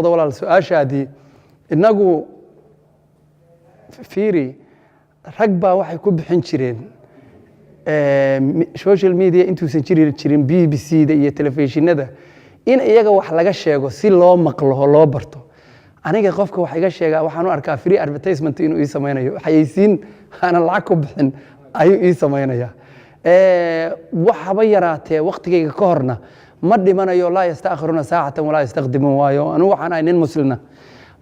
walaal su'aashaadii inagu fiiri rag baa waxay ku bixin jireen social media intuusan jirin BBC-da iyo telefishinada in iyaga wax laga sheego si loo maqlo oo loo barto aniga qofka wax iga sheega waxaan u arkaa free advertisement inuu ii sameeyo xayeysiin aan lacag ku bixin ayuu ii sameeynaya waxaba yaraatee waqtigayga ka horna ma dhimanayo laa yastaakhiruna saacatan walaa yastaqdimuun waayo anigu waxaan ahay nin muslina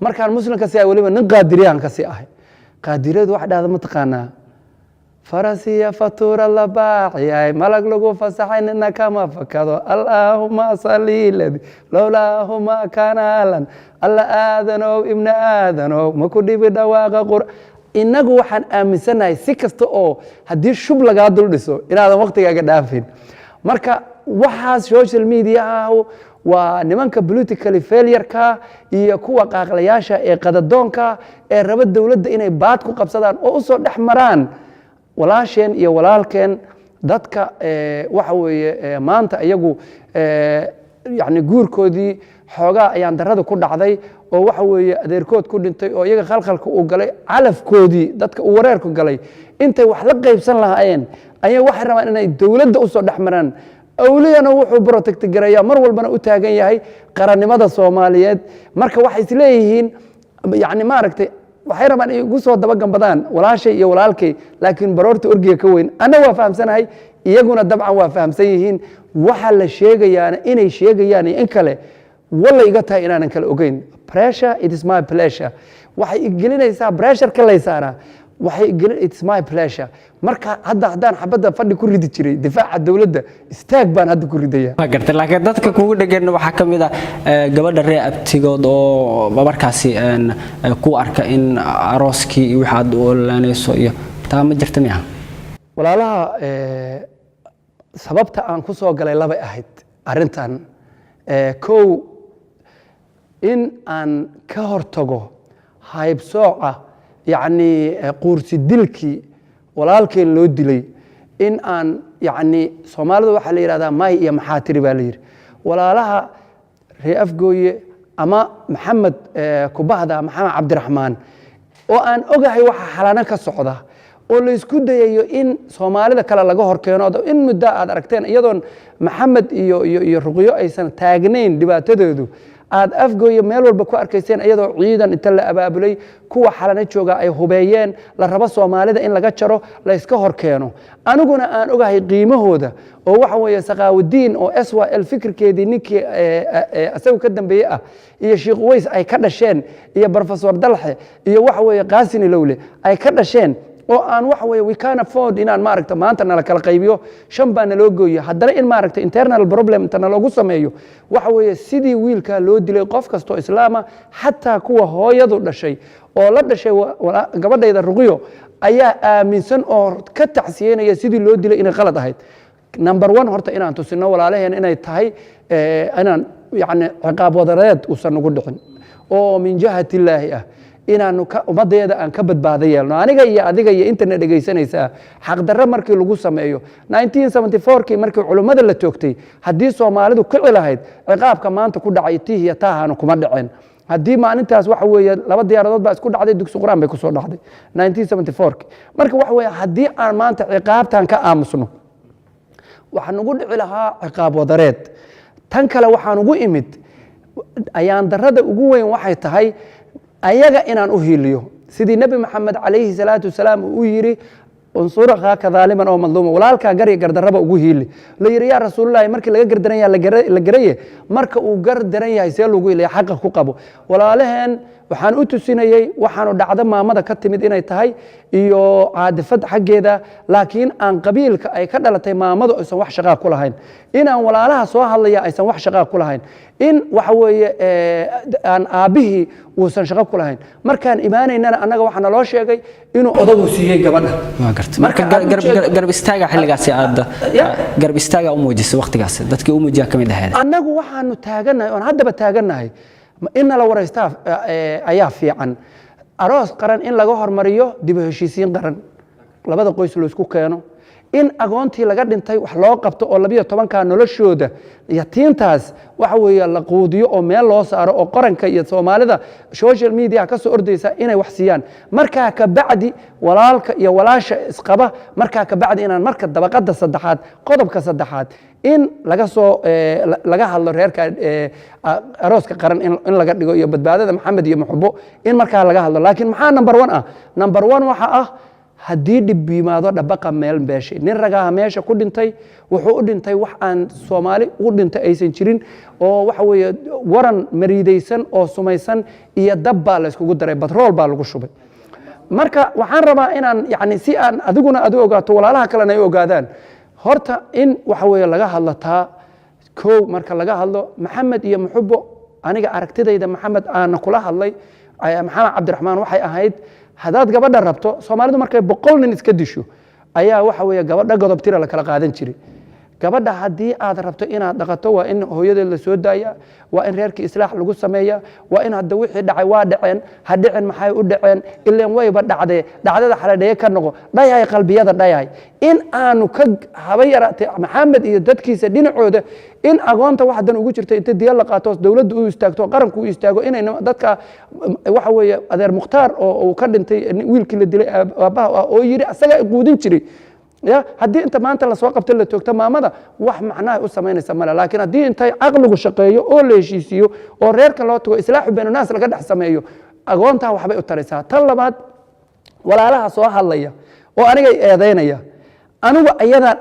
markaan muslimka si waliba nin qaadiriyaan ka sii ahay qaadiriyadu wax dhahda ma taqaanaa farasiya fatura la baaciyay malag lagu fasaxay nina kama fakado allaahuma salli ladi lowlaahuma kana alan alla aadanow ibna aadanow ma ku dhibi dhawaaqa qur inagu waxaan aaminsanahay si kasta oo haddii shub lagaa dul dhiso inaadan waqtigaaga dhaafin marka waxaas social media waa nimanka politically failure-ka iyo kuwa qaaqlayaasha ee qadadoonka ee raba dowladda inay baad ku qabsadaan oo u soo dhex maraan walaasheen iyo walaalkeen dadka waxa weeye maanta iyagu yani guurkoodii xoogaa ayaan darrada ku dhacday oo waxa weeye adeerkood ku dhintay oo iyaga khalkhalka uu galay calafkoodii dadka uu wareerku galay intay wax la qaybsan lahaayeen ayaa waxay rabaan inay dowladda u soo dhex maraan awliyana wuxuu protect gareeyaa mar walbana u taagan yahay qarannimada Soomaaliyeed marka waxay isleeyihiin yani maaragtay waxay rabaan inay ugu soo daba gambadaan walaashay iyo walaalkay laakiin baroorta orgiga ka weyn ana waa fahamsanahay iyaguna dabcan waa fahamsan yihiin waxa la sheegayaana inay sheegayaan in kale walla iga tahay inaanan kala ogeyn pressure it is my pleasure waxay gelinaysaa pressure ka leysana waxay gelin it's my pleasure marka haddaan xabada fadhi ku ridi jiray difaaca dawladda istaag baan hadda ku ridaya ma gartay laakiin dadka kugu dhagan waxa kamid ah gabadha ree abtigood oo markaasi ku arka in arooskii iyo waxa aad u olaanayso iyo taa ma jirta miya walaalaha sababta aan ku soo galay laba ahayd arintan kow in aan ka hortago haybsooca يعني قورسي دلكي walaalkeen loo dilay in aan yani Soomaalidu waxa la yiraahdaa may iyo maxaatiri baa la yiri walaalaha ree afgooye ama maxamed kubahda maxamed cabdiraxmaan oo aan ogahay waxa xalana ka socda oo la isku dayayo in Soomaalida kale laga horkeeno in muddo aad aragteen iyadoon maxamed iyo ruqiyo aysan taagnayn dhibaatadoodu aad afgooye meel walba ku arkayseen iyadoo ciidan inta la abaabulay kuwa xalana jooga ay hubeeyeen la rabo Soomaalida in laga jaro la iska horkeeno aniguna aan ogahay qiimahooda oo waxa weeye saqaawdiin oo SYL fikirkeedii ninkii asagu ka dambeeyay ah iyo Sheekh Ways ay ka dhasheen iyo Professor Dalxe iyo waxa weeye Qaasini Lawle ay ka dhasheen oo aan waxa weeye we can afford inaan maaragta maanta nala kala qaybiyo shan baa naloo gooyo haddana in maaragta internal problem inta naloogu sameeyo waxa weeye sidii wiilka loo dilay qof kastoo islaama xataa kuwa hooyadu dhashay oo la dhashay gabadhayda ruqiyo ayaa aaminsan oo ka tacsiyeynaya sidii loo dilay inay qalad ahayd number 1 horta inaan tusino walaalaheen inay tahay inaan yani ciqaab wadareed uusan ugu dhicin oo min jahati illaahi ah inaanu ummadeeda aan ka badbaado yeelno aniga iyo adiga iyo internet dhageysanaysa xaq darro markii lagu sameeyo 1974kii markii culimada la toogtay hadii Soomaalidu ka cilahayd ciqaabka maanta ku dhacay tihiya taahana kuma dhaceen hadii maalintaas waxa weeye laba diyaaradood baa isku dhacday dugsi quraan bay ku soo dhacday 1974 marka waxa weeye hadii aan maanta ciqaabtan ka aamusno waxaan ugu dhici lahaa ciqaab wadareed tan kale waxaan ugu imid ayaan darrada ugu weyn waxay tahay ayaga inaan u hiiliyo sidii nabi maxamed calayhi salaatu wasalaam uu yiri unsuraka kadaliman oo madluuma walaalka gari gardaraba ugu hiili la yiri yaa rasuulullaahi markii laga gardaran yahay la garaye marka uu gardaran yahay see lagu ilaa xaq ku qabo walaalaheen waxaan u tusinayay waxaanu dhacdo maamada ka timid inay tahay iyo caadifad xageeda laakiin aan qabiilka ay ka dhalatay maamadu aysan wax shaqo ku lahayn inaan walaalaha soo hadlaya aysan wax shaqo ku lahayn in waxa weeye aan aabihi uusan shaqo ku lahayn markaan iimaanaynana annaga waxa naloo sheegay inuu odagu siiyay gabadha marka garab istaaga xilligaasi aad garab istaaga u muujisay waqtigaas dadkii u muujiya kamid ahayd annagu waxaanu taaganahay oo haddaba taaganahay in la wareystaa ayaa fiican aroos qaran in laga hormariyo dib u heshiisiin qaran labada qoys loo isku keeno in agoontii laga dhintay wax loo qabto oo 12 noloshooda yatiintaas waxa weeye la quudiyo oo meel loo saaro oo qaranka iyo Soomaalida social media ka soo ordaysa inay wax siiyaan markaa ka bacdi walaalka iyo walaasha isqaba markaa ka bacdi inaan marka dabaqada saddexaad qodobka saddexaad in laga hadlo reerka arooska qaran in laga dhigo iyo badbaadada Maxamed iyo Muxbo in markaa laga hadlo laakiin maxaa number 1 ah number 1 waxa ah haddii dhib yimaado dhabaqa meel beeshay nin ragaha meesha ku dhintay wuxuu u dhintay wax aan Soomaali u dhintay aysan jirin oo waxa weeye waran mariidaysan oo sumaysan iyo dab baa la iskugu daray batrool baa lagu shubay marka waxaan rabaa inaan yani si aan adiguna adu ogaato walaalaha kalena ay ogaadaan horta in waxa weeye laga hadlataa koow marka laga hadlo Maxamed iyo Muxbo aniga aragtidayda Maxamed aan kula hadlay Maxamed Cabdiraxmaan waxay ahayd hadaad gabadha rabto Soomaalidu markay 100 nin iska disho ayaa waxa weeye gabadha godobtira la kala qaadan jiray gabadha hadii aad rabto inaad dhaqato waa in hooyadeed la soo daaya waa in reerkii islaax lagu sameeyaa waa in hadda wixii dhacay waa dhaceen ha dhicin maxay u dhaceen ileen wayba dhacdada xaladheeye ka noqo dhayahay qalbiyada dhayahay in aanu ka haba yaraatay Maxamed iyo dadkiisa dhinacooda in agoonta waxdan ugu jirtay inta diyaar la qaato dawladdu u istaagto qaranku u istaago inay dadka waxa weeye adeer Mukhtaar oo ka dhintay wiilkii la dilay aabaha oo yiri asaga quudin jiray ya haddii inta maanta la soo qabtay la toogto maamada wax macnaha u sameynaysa mala laakiin haddii intay aqligu shaqeeyo oo la heshiisiyo oo reerka loo tago islaaxu beenanaas laga dhex sameeyo agoonta waxbay u taraysaa tan labaad walaalaha soo hadlaya oo aniga eedeynaya anigu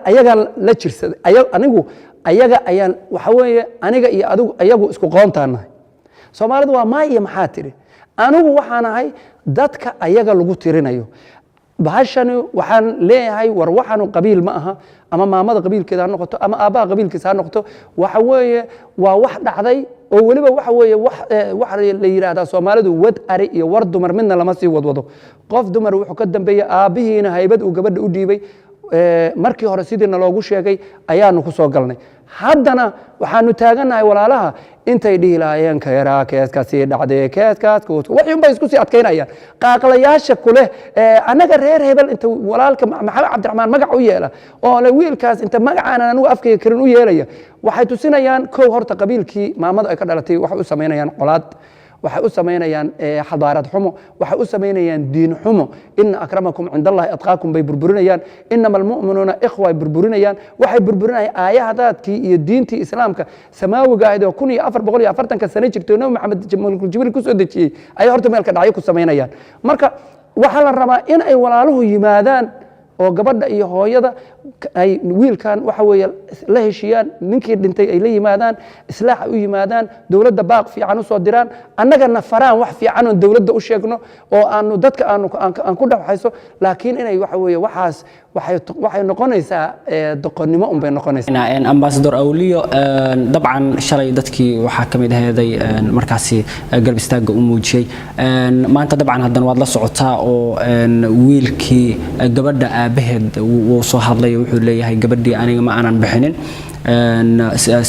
ayaga la jirsaday anigu ayaga ayaan waxa weeye aniga iyo adigu ayagu isku qoontaanahay Soomaalidu waa maay iyo maxaa tiri anigu waxaan ahay dadka ayaga lagu tirinayo bahashani waxaan leeyahay war waxaanu qabiil ma aha ama maamada qabiilkeeda ha noqoto ama aabaha qabiilkiisa ha noqoto waxa weeye waa wax dhacday oo waliba waxa weeye wax la yiraahdo Soomaalidu wad ari iyo war dumar midna lama sii wadwado qof dumar wuxuu ka dambeeyay aabihiina haybad uu gabadha u dhiibay markii hore sidii loogu sheegay ayaanu ku soo galnay haddana waxaanu taaganahay walaalaha intay dhiilaayeen kayraa keeskaasi dhacday keeskaas waxay un bay isku sii adkeynayaan qaaqlayaasha kule anaga reer hebel inta walaalka Maxamed Cabdiraxmaan magac u yeela oo la wiilkaas inta magacaan anigu afkayga karin u yeelaya waxay tusinayaan koow horta qabiilkii maamada ay ka dhalatay waxay u sameynayaan qolaad waxay u sameynayaan xadaarad xumo waxay u sameynayaan diin xumo in akramakum indallahi atqaakum bay burburinayaan inamal mu'minuuna ikhwa burburinayaan waxay burburinayaan aayadaadkii iyo diintii islaamka samaawiga ahayd oo 1440 sano jirtay Nabi Maxamed Jibriil ku soo dejiyay ay horta meelka dhacay ku sameynayaan marka waxa la rabaa in ay walaaluhu yimaadaan oo gabadha iyo hooyada ay wiilkan waxa weeye la heshiyaan ninkii dhintay ay la yimaadaan islaax u yimaadaan dawladda baaq fiican u soo diraan annaga nafaraan wax fiican oo dawladda u sheegno oo aanu dadka aan ku dhaxayso laakiin inay waxa weeye waxaas waxay noqonaysaa doqonnimo un bay noqonaysaa ambassador Awliyo dabcan shalay dadkii waxa kamid ahayd markaasi garab istaaga u muujiyay maanta dabcan hadan waad la socotaa oo wiilkii gabadha aabaheed uu soo hadlay wuxuu leeyahay gabadhii aniga ma aanan bixinin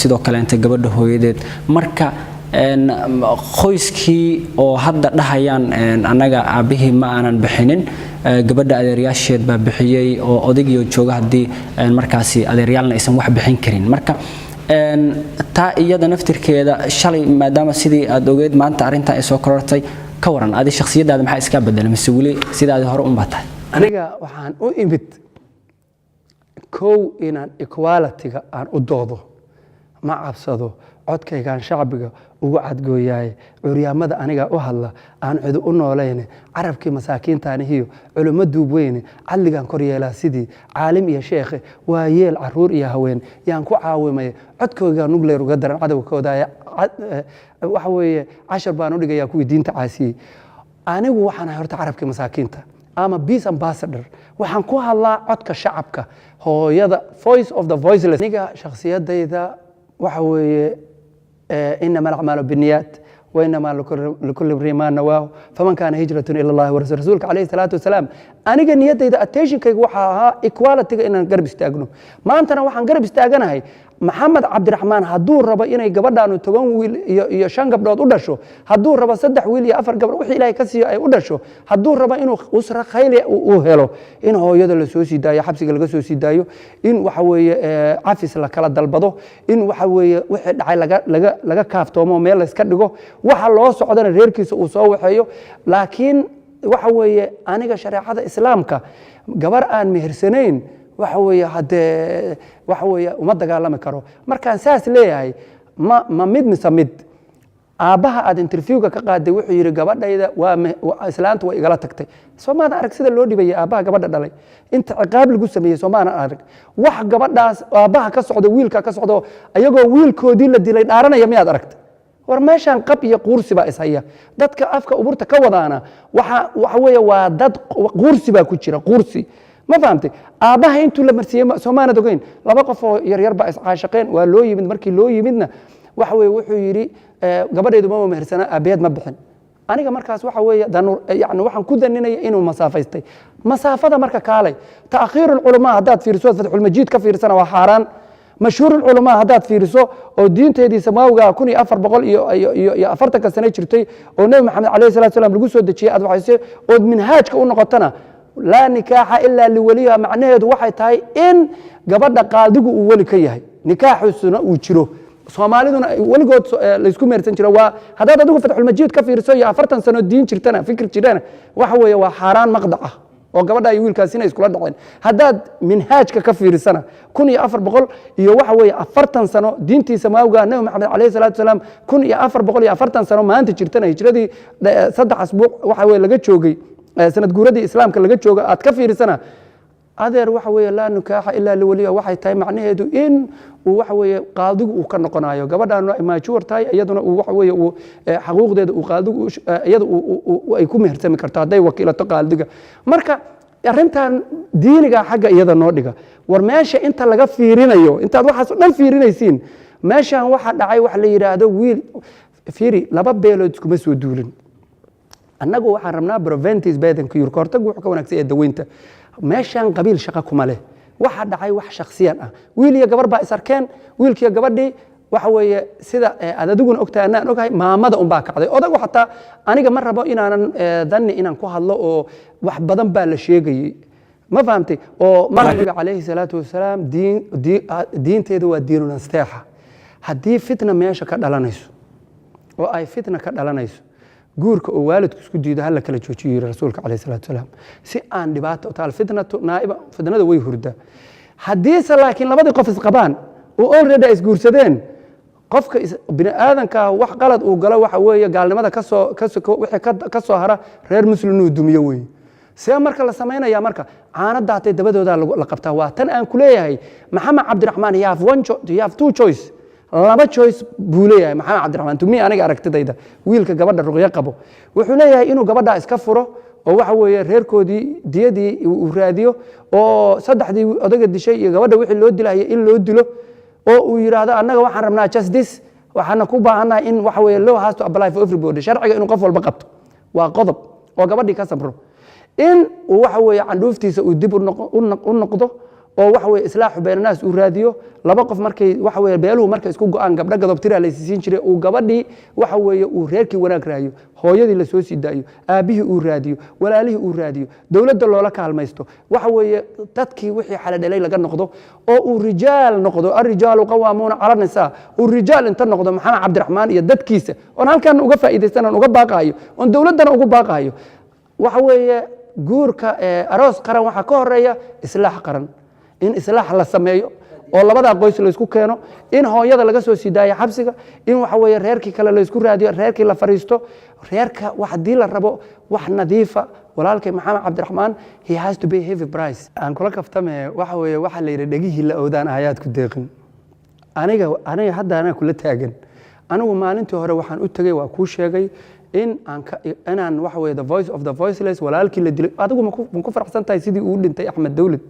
sidoo kale inta gabadha hooyadeed marka qoyskii oo hadda dhahayaan anaga aabihii ma aanan bixinin gabadha adeeryaasheed baa bixiyay oo odagiyo jooga hadii markaasi adeeryaalna aysan wax bixin karin marka taa iyada naftirkeeda shalay maadaama sidii aad ogeed maanta arinta ay soo korortay ka waran adi shakhsiyadaada maxaa iska bedelay mise wali sidaadii hore u baatay aniga waxaan u imid kow inaan equality-ga aan u doodo ma cabsado codkaygaan shacbiga ugu cadgooyaay curyaamada aniga u hadla aan cid u noolayne carabkii masaakiintaanihiyo culimo duub weyne cadligan kor yeelaa sidii caalim iyo sheekhe waa yeel caruur iyo haween yaan ku caawimay codkayga nugleer uga daran cadawkooda waxa weeye cashar baan u dhigayaa kuwii diinta caasiyey anigu waxaan ahay horta carabkii masaakiinta ama peace ambassador waxaan ku hadlaa codka shacabka hooyada voice of the voiceless aniga shakhsiyadayda waxa weeye إنما الأعمال بالنيات وإنما لكل امرئ ما نواه فمن كان هجرة إلى الله ورسولك عليه الصلاة والسلام أنا نيتي إذا attention كي وحاها equality إن قرب استاجنو ما أنتنا وحن قرب استاجنا هاي maxamed cabdiraxmaan hadduu rabo inay gabadhaanu 10 wiil iyo 5 gabdhood u dhasho, hadduu rabo 3 wiil iyo 4 gabdhood wixii ilaahay ka siiyo ay u dhasho, hadduu rabo inuu usra khayli uu helo, in hooyada la soo sii daayo, xabsiga laga soo sii daayo, in waxa weeye cafis la kala dalbado, in waxa weeye wixii dhacay laga kaaftoomo meel la iska dhigo, waxa loo socdana reerkiisa uu soo waxeeyo. laakiin waxa weeye aniga shareecada islaamka gabar aan mehersanayn waxa weeye hadee waxa weeye uma dagaalami karo. markaan saas leeyahay ma mid mise mid aabaha aad interviewga ka qaaday wuxuu yiri gabadhayda waa islaanta way igala tagtay. Soomaaliya arag sida loo dhibay aabaha gabadha dhalay inta ciqaab lagu sameeyay Soomaaliya arag wax gabadhaas aabaha ka socdo wiilka ka socdo ayagoo wiilkoodii la dilay dhaaranaya miyaad aragtay? war meeshan qab iyo quursi baa ishaya. dadka afka uburta ka wadaana waxa weeye waa dad quursi baa ku jira, quursi. ma fahamtay? aabaha intuu la marsiiyay Soomaaliya dogeyn 2 qof oo yar baa is caashaqeen, waa loo yimid. markii loo yimidna waxa weeye wuxuu yiri gabadheedu ma mehersana, aabeed ma bixin. aniga markaas waxa weeye yani waxaan ku daninaya inuu masaafaystay. masaafada marka kaalay ta'khiirul ulama hadaad fiiriso Fathul Majiid ka fiirsana waa xaraan. mashhuurul ulama hadaad fiiriso oo diinteedii samaawiga 1400 iyo 40 sano jirtay oo Nabi Maxamed calayhi salaatu wasalaam lagu soo dejiyay aad waxayse oo minhaajka u noqotana laa nikaaxa ilaa liwaliha, macnaheedu waxay tahay in gabadha qaadigu uu wali ka yahay, nikaaxusuna uu jiro. Soomaaliduna waligood la isku meersan jira. waa hadaad adigu Fathul Majiid ka fiiriso iyo 40 sano diin jirtana fikir jirana waxa weeye waa xaraan maqdac ah oo gabadha iyo wiilkaasina iskula dhaceen. hadaad minhaajka ka fiirisana 1400 iyo waxa weeye 40 sano diintii samaawiga Nabi Maxamed calayhi salaatu wasalaam 1440 sano maanta jirtana hijradii 3 asbuuc waxa weeye laga joogay sanad guuradii islaamka laga jooga aad ka fiirisana adeer waxa weeye laa nikaaxa ilaa liwaliha waxay tahay macnaheedu in uu waxa weeye qaadigu uu ka noqonayo gabadhaana ay maajuur tahay, iyaduna uu waxa weeye uu xaquuqdeeda uu qaadigu iyada ay ku mehersami karto hadday wakiilato qaadiga. marka arrintan diiniga xagga iyada noo dhiga. war meesha inta laga fiirinayo intaad waxaas dhan fiirinaysiin meeshan waxa dhacay wax la yiraahdo wiil fiiri 2 beelood kuma soo duulin. annagu waxaan rabnaa preventive badanka yurka hortag wuxuu ka wanaagsan yahay daweynta. meeshan qabiil shaqo kuma leh, waxa dhacay wax shakhsiyan ah. wiil iyo gabar baa is arkeen, wiilkiyo gabadhii waxa weeye sida aad adiguna ogtahay anaan ogahay maamada un baa kacday. odagu xataa aniga ma rabo inaanan danni inaan ku hadlo oo wax badan baa la sheegayay. ma fahamtay? oo nabiga calayhi salaatu wasalaam diinteedu waa diinu nasteexa. haddii fitna meesha ka dhalanayso oo ay fitna ka dhalanayso guurka oo waalidku isku diido hal kala joojiyo rasuulka calayhi salaatu wasalaam si aan dhibaato u taal. fitnatu naa'iba, fitnada way hurdaa. haddii laakiin labadii qof isqabaan oo already is guursadeen, qofka bini aadanka wax qalad uu galo waxa weeye gaalnimada wixii ka soo hara reer muslim uu dumiyo weeye. see marka la sameynaya marka caanada hatay dabadooda la qabtaa. waa tan aan ku leeyahay maxamed cabdiraxmaan you have 2 choice, 2 choice buu leeyahay maxamed cabdiraxmaan. tumi aniga aragtidayda wiilka gabadha ruqyo qabo wuxuu leeyahay inuu gabadha iska furo oo waxa weeye reerkoodii diyadii uu raadiyo oo 3dii odaga dishay iyo gabadha wixii loo dilayay in loo dilo oo uu yiraahdo annaga waxaan rabnaa justice, waxaan ku baahanahay in waxa weeye law has to apply for everybody, sharciga inuu qof walba qabto. waa qodob oo gabadhii ka sabro in uu waxa weeye candhuuftiisa uu dib u noqdo oo waxa weeye islaaxu beenanaas uu raadiyo. 2 qof markay waxa weeye beeluhu markay isku go'aan gabdha gadobtira la isiin jiray uu gabadhii waxa weeye uu reerkii wanaag raayo, hooyadii la soo sidaayo, aabihii uu raadiyo, walaalihii uu raadiyo, dawladda loola kaalmaysto, waxa weeye dadkii wixii xaladhalay laga noqdo oo uu rijaal noqdo. ar-rijaalu qawaamuuna cala nisaa, uu rijaal inta noqdo maxamed cabdiraxmaan iyo dadkiisa oon halkan uga faa'iidaysan uga baaqayo oon dawladdana ugu baaqayo. waxa weeye guurka aroos qaran waxa ka horeeya islaax qaran, in islaax la sameeyo oo labada qoys la isku keeno, in hooyada laga soo sidaayo xabsiga, in waxa weeye reerkii kale la isku raadiyo, reerkii la fariisto. reerka wax hadii la rabo wax nadiifa walaalkay maxamed cabdiraxmaan he has to pay heavy price. aan kula kaftame waxa weeye waxa la yiri dhagihii la oodaan ayaad ku deeqin. aniga hadda anaa kula taagan. anigu maalintii hore waxaan u tagay waa kuu sheegay inaan waxa weeye the voice of the voiceless walaalkii la dilay. adigu ma ku faraxsan tahay sidii uu dhintay Axmed Dawlad?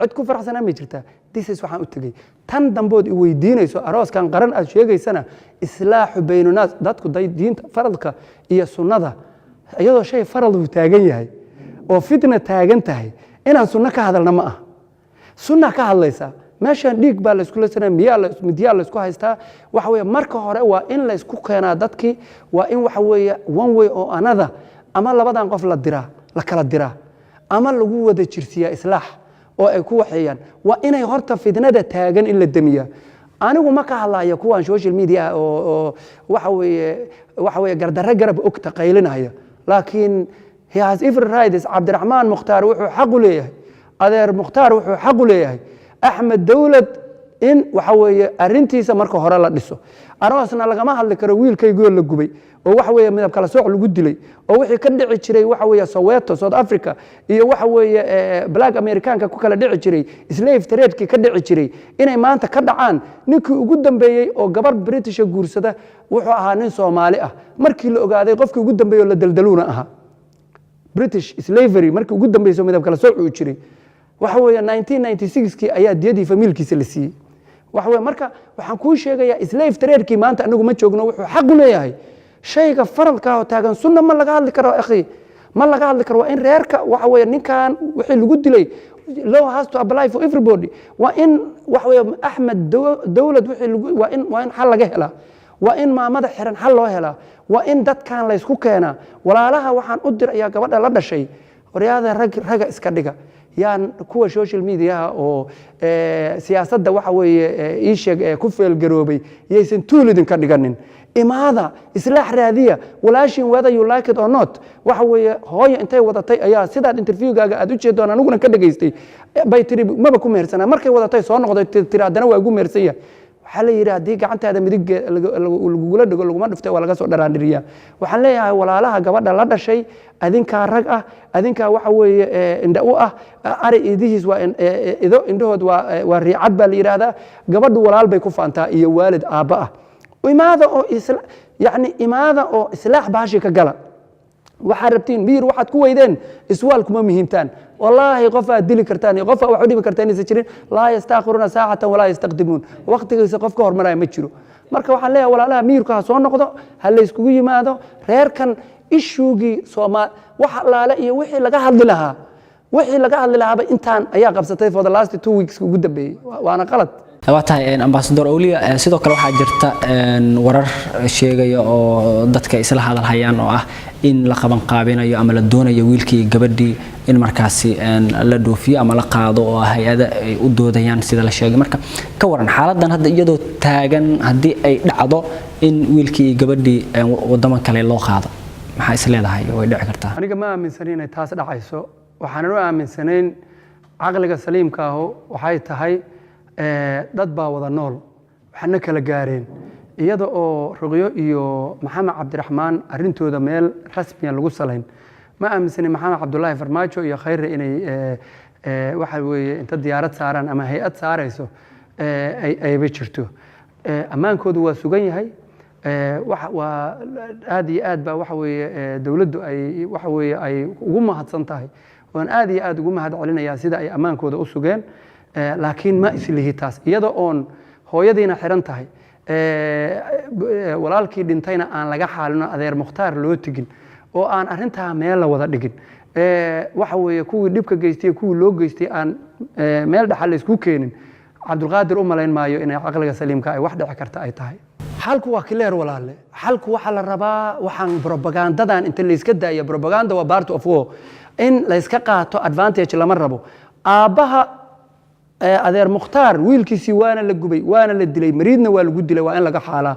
cid ku faraxsanaa ma jirtaa? this is waxaan u tagay. tan dambood i weydiinayso arooskan qaran aad sheegaysana islaaxu baynunaas, dadku diinta faradka iyo sunnada iyadoo shay farad uu taagan yahay oo fitna taagan tahay inaan sunno ka hadalna ma aha. sunna ka hadlaysa meeshaan dhiig baa la isku leesanaa midiyaa la isku haystaa waxa weeye marka hore waa in la isku keenaa dadkii waa in waxa weeye one way oo another ama labadan qof la kala diraa ama lagu wada jirsiyaa islaax oo ay ku waxeeyaan waa inay horta fidnada taagan in la damiyaa anigu ma ka hadlayo kuwan social media oo waxa weeye gardarro garab ogta qaylinaya laakiin he has every rights Cabdiraxmaan Mukhtaar wuxuu xaq u leeyahay adeer Mukhtaar wuxuu xaq u leeyahay Axmed Dawlad in waxa weeye arintiisa marka hore la dhiso aroosna lagama hadli karo wiilkaygu la gubay oo waxa weeye midab kala sooc lagu dilay oo wixii ka dhici jiray waxa weeye Soweto South Africa iyo waxa weeye Black Americanka ku kala dhici jiray slave trade-kii ka dhici jiray inay maanta ka dhacaan ninkii ugu dambeeyay oo gabar British guursada wuxuu ahaa nin Soomaali ah markii la ogaaday qofkii ugu dambeeyay la daldaluuna ahaa British slavery markii ugu dambeeyay midab kala sooc uu jiray waxa weeye 1996kii ayaa diyadii familkiisa la siiyay waxa weeye marka waxaan ku sheegayaa slave trade-kii maanta anagu ma joogno wuxuu xaq u leeyahay shayga faradka oo taagan sunna ma laga hadli karo akhi ma laga hadli karo waa in reerka waxa weeye ninkan wixii lagu dilay law has to apply for everybody waa in waxa weeye Axmed Dawlad wixii waa in xal laga helaa waa in maamada xiran xal loo helaa waa in dadkan la isku keenaa walaalaha waxaan u dirayaa gabadha la dhashay horyaada raga iska dhiga yaan kuwa social media oo siyaasadda waxa weeye ii sheeg ku feelgaroobay yaysan tuulidin ka dhiganin imaada islaax raadiya walaashin whether you like it or not waxa weeye hooyo intay wadatay ayaa sidaad interviewgaaga aad u jeedoon aniguna ka dhageystay bay tiri maba ku mehersanaa markay wadatay soo noqday tiri haddana waa ugu mehersan yahay waxaa la yidhi haddii gacantaada midig lagugula dhigo laguma dhiftay waa laga soo dharaandhiriyaa waxaan leeyahay walaalaha gabadha la dhashay adinkaa rag ah adinkaa waxa weeye indha u ah ari idihiis waa ido indhahood waa riicad baa la yidhaahdaa gabadhu walaal bay ku faantaa iyo waalid aabba ah imaada oo islaax baashi ka gala waxaad rabtiin miir waxaad ku weydeen iswaal kuma muhiimtaan wallaahi qof aad dili kartaan qof wax u dhibi kartaan inaysan jirin laa yastaakhiruuna saacatan walaa yastaqdimuun waqtigiisa qof ka hormaraya ma jiro marka waxaan leeyahay walaalaha miirku ha soo noqdo ha la iskugu yimaado reerkan ishuugii Soomaal wax alaale iyo wixii laga hadli lahaaba intaan ayaa qabsatay for the last 2 weeks ugu dambeeyay waana qalad waa tahay ambassador Awliya sidoo kale waxaa jirta warar sheegaya oo dadka isla hadalhayaan oo ah in la qaban qaabinayo ama la doonayo wiilkii gabadhii in markaasi la dhoofiyo ama la qaado oo hay'ada ay u doodayaan sida la sheegay marka ka waran xaaladan hadda iyadoo taagan hadii ay dhacdo in wiilkii gabadhii wadamo kale loo qaado maxaa is leedahay way dhici kartaa aniga ma aaminsanayn inay taas dhacayso waxaan u aaminsanayn aqliga saliimka ah waxay tahay dad baa wada nool waxna kala gaareen iyada oo Ruqyo iyo Maxamed Cabdiraxmaan arintooda meel rasmi ah lagu salayn ma aaminsan Maxamed Cabdullaahi Farmaajo iyo Khayre inay waxa weeye inta diyaarad saaran ama hay'ad saarayso ay jirto amaankoodu waa sugan yahay waa aad iyo aad baa waxa weeye dawladdu ay ugu mahadsan tahay waan aad iyo aad ugu mahad celinayaa sida ay amaankooda u sugeen laakiin ma islihi taas iyada oon hooyadiina xiran tahay walaalkii dhintayna aan laga xaalino adeer Mukhtaar loo tigin oo aan arintaa meel la wada dhigin waxa weeye kuwii dhibka geystay kuwii loo geystay aan meel dhaxal isku keenin Cabdulqaadir u malayn maayo inay aqliga saliimka ay wax dhici karta ay tahay halku waa clear walaale halku waxa la rabaa waxaan propagandadan inta la iska daayo propaganda waa part of war in la iska qaato advantage lama rabo aabaha adeer Mukhtaar wiilkiisii waana la gubay waana la dilay mariidna waa lagu dilay waa in laga xaalaa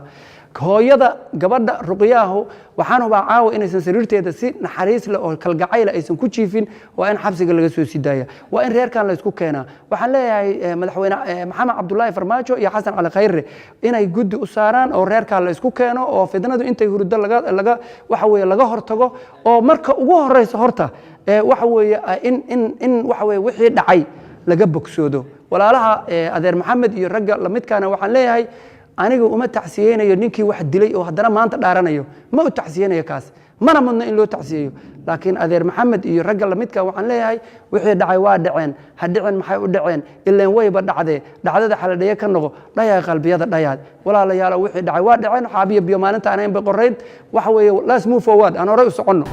hooyada gabadha Ruqyaahu waxaan u baacaw inaysan sariirteeda si naxariis leh oo kalgacayl aysan ku jiifin waa in xabsiga laga soo sidaaya waa in reerkan la isku keenaa waxaan leeyahay madaxweyne Maxamed Cabdullaahi Farmaajo iyo Xasan Cali Khayre inay guddi u saaraan oo reerkan la isku keeno oo fidnadu intay hurdo laga waxa weeye laga hortago oo marka ugu horeyso horta waxa weeye in waxa weeye wixii dhacay laga bogsoodo walaalaha adeer Maxamed iyo ragga la midkaana waxaan leeyahay aniga uma tacsiyeenayo ninkii wax dilay oo haddana maanta dhaaranayo ma u tacsiyeenayo kaas mana mudna in loo tacsiyeeyo laakiin adeer Maxamed iyo ragga la midka waxaan leeyahay wixii dhacay waa dhaceen hadhicin maxay u dhaceen ileen wayba dhacday dhacdada xaladheeye ka noqo dhayaa qalbiyada dhayaad walaalayaal wixii dhacay waa dhaceen xaabiyo biyo maalinta aanay qorayn waxa weeye let's move forward aan hore u socono